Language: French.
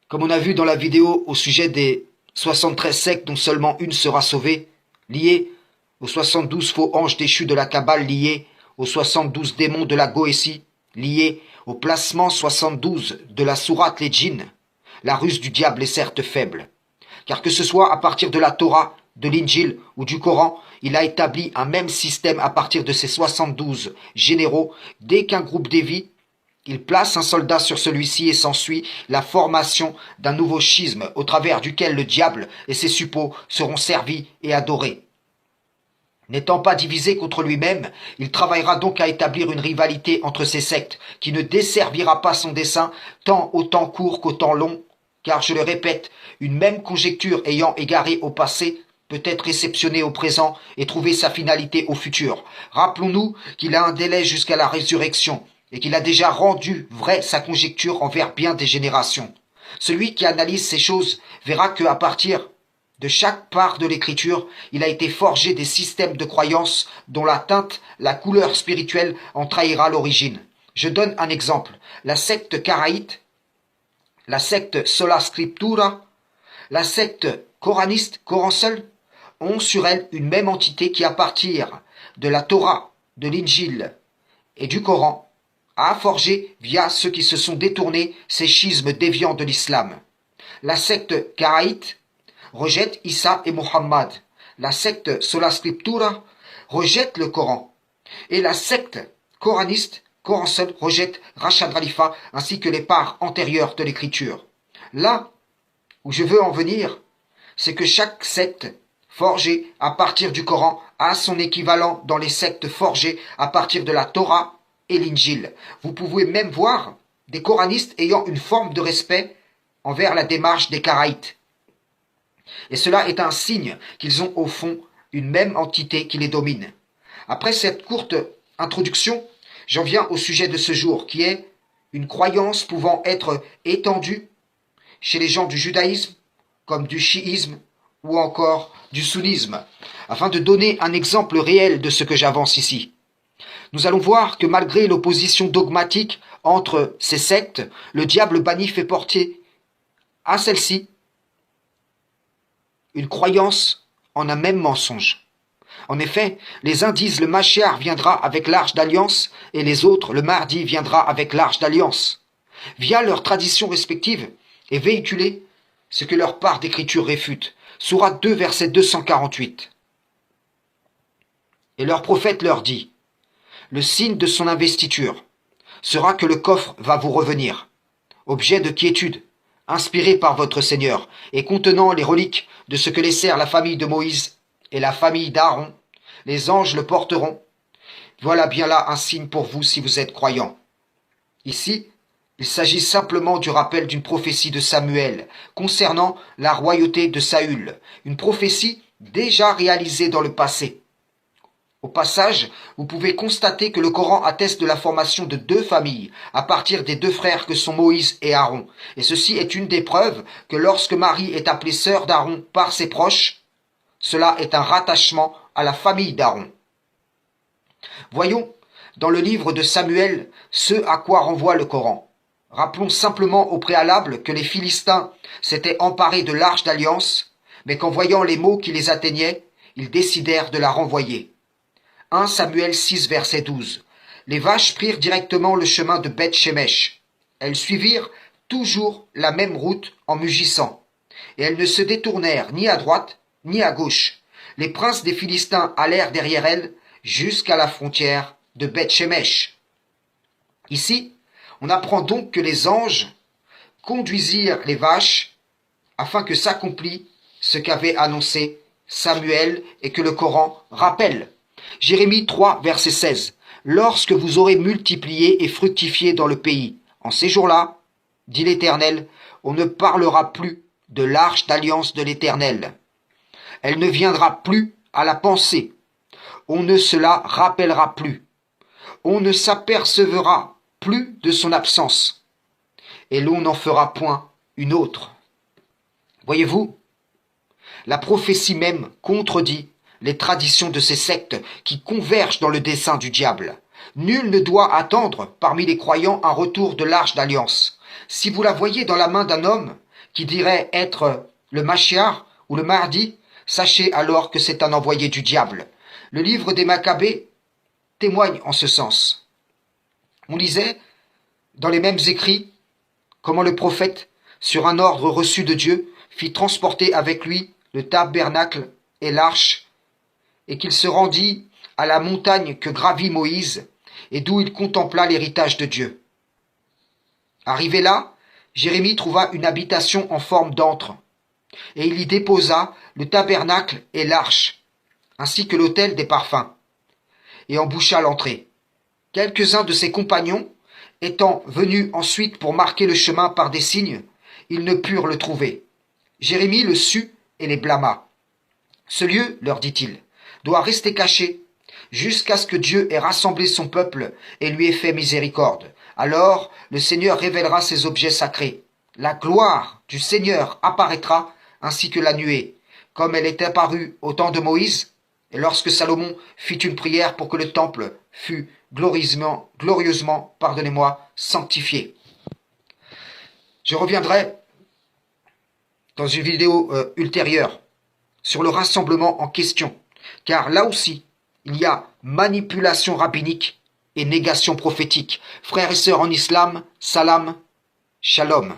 Comme on a vu dans la vidéo au sujet des 73 sectes dont seulement une sera sauvée, liée aux 72 faux anges déchus de la Kabbale, liés aux 72 démons de la Goétie, liés au placement 72 de la sourate les djinns, la ruse du diable est certes faible. Car que ce soit à partir de la Torah, de l'Injil ou du Coran, il a établi un même système à partir de ces 72 généraux. Dès qu'un groupe dévie, il place un soldat sur celui-ci et s'ensuit la formation d'un nouveau schisme au travers duquel le diable et ses suppôts seront servis et adorés. N'étant pas divisé contre lui-même, il travaillera donc à établir une rivalité entre ces sectes qui ne desservira pas son dessein tant au temps court qu'au temps long, car je le répète, une même conjecture ayant égaré au passé peut être réceptionnée au présent et trouver sa finalité au futur. Rappelons-nous qu'il a un délai jusqu'à la résurrection et qu'il a déjà rendu vraie sa conjecture envers bien des générations. Celui qui analyse ces choses verra qu'à partir de chaque part de l'écriture, il a été forgé des systèmes de croyances dont la teinte, la couleur spirituelle en trahira l'origine. Je donne un exemple. La secte karaïte, la secte Sola Scriptura, la secte coraniste, Coran seul, ont sur elle une même entité qui, à partir de la Torah, de l'Injil et du Coran, a forgé, via ceux qui se sont détournés, ces schismes déviants de l'islam. La secte karaïte rejette Issa et Mohammed. La secte Sola Scriptura rejette le Coran. Et la secte coraniste, Coran seul, rejette Rachad Khalifa ainsi que les parts antérieures de l'écriture. Là où je veux en venir, c'est que chaque secte forgée à partir du Coran a son équivalent dans les sectes forgées à partir de la Torah et l'Injil. Vous pouvez même voir des coranistes ayant une forme de respect envers la démarche des karaïtes. Et cela est un signe qu'ils ont au fond une même entité qui les domine. Après cette courte introduction, j'en viens au sujet de ce jour, qui est une croyance pouvant être étendue chez les gens du judaïsme, comme du chiisme ou encore du sunnisme, afin de donner un exemple réel de ce que j'avance ici. Nous allons voir que malgré l'opposition dogmatique entre ces sectes, le diable banni fait porter à celle-ci une croyance en un même mensonge. En effet, les uns disent le Mashiach viendra avec l'arche d'alliance et les autres le Mahdi viendra avec l'arche d'alliance. Via leurs traditions respectives est véhiculé ce que leur part d'écriture réfute. Sourate 2, verset 248. Et leur prophète leur dit, le signe de son investiture sera que le coffre va vous revenir, objet de quiétude, inspiré par votre Seigneur, et contenant les reliques de ce que laissèrent la famille de Moïse et la famille d'Aaron. Les anges le porteront. Voilà bien là un signe pour vous si vous êtes croyants. Ici, il s'agit simplement du rappel d'une prophétie de Samuel concernant la royauté de Saül, une prophétie déjà réalisée dans le passé. Au passage, vous pouvez constater que le Coran atteste de la formation de deux familles à partir des deux frères que sont Moïse et Aaron. Et ceci est une des preuves que lorsque Marie est appelée sœur d'Aaron par ses proches, cela est un rattachement à la famille d'Aaron. Voyons dans le livre de Samuel ce à quoi renvoie le Coran. Rappelons simplement au préalable que les Philistins s'étaient emparés de l'arche d'alliance, mais qu'en voyant les maux qui les atteignaient, ils décidèrent de la renvoyer. 1 Samuel 6, verset 12. Les vaches prirent directement le chemin de Beth-Shemesh. Elles suivirent toujours la même route en mugissant, et elles ne se détournèrent ni à droite ni à gauche. Les princes des Philistins allèrent derrière elles jusqu'à la frontière de Beth-Shemesh. Ici, on apprend donc que les anges conduisirent les vaches afin que s'accomplît ce qu'avait annoncé Samuel et que le Coran rappelle. Jérémie 3, verset 16. Lorsque vous aurez multiplié et fructifié dans le pays, en ces jours-là, dit l'Éternel, on ne parlera plus de l'arche d'alliance de l'Éternel. Elle ne viendra plus à la pensée. On ne se la rappellera plus. On ne s'apercevra plus de son absence. Et l'on n'en fera point une autre. Voyez-vous, la prophétie même contredit les traditions de ces sectes qui convergent dans le dessein du diable. Nul ne doit attendre parmi les croyants un retour de l'arche d'alliance. Si vous la voyez dans la main d'un homme qui dirait être le Mashiach ou le Mahdi, sachez alors que c'est un envoyé du diable. Le livre des Maccabées témoigne en ce sens. On lisait dans les mêmes écrits comment le prophète, sur un ordre reçu de Dieu, fit transporter avec lui le tabernacle et l'arche, et qu'il se rendit à la montagne que gravit Moïse, et d'où il contempla l'héritage de Dieu. Arrivé là, Jérémie trouva une habitation en forme d'antre, et il y déposa le tabernacle et l'arche, ainsi que l'autel des parfums, et en boucha l'entrée. Quelques-uns de ses compagnons, étant venus ensuite pour marquer le chemin par des signes, ils ne purent le trouver. Jérémie le sut et les blâma. Ce lieu, leur dit-il, doit rester caché, jusqu'à ce que Dieu ait rassemblé son peuple et lui ait fait miséricorde. Alors le Seigneur révélera ses objets sacrés. La gloire du Seigneur apparaîtra, ainsi que la nuée, comme elle est apparue au temps de Moïse, et lorsque Salomon fit une prière pour que le temple fût glorieusement, sanctifié. Je reviendrai dans une vidéo ultérieure sur le rassemblement en question, car là aussi, il y a manipulation rabbinique et négation prophétique. Frères et sœurs en islam, salam, shalom.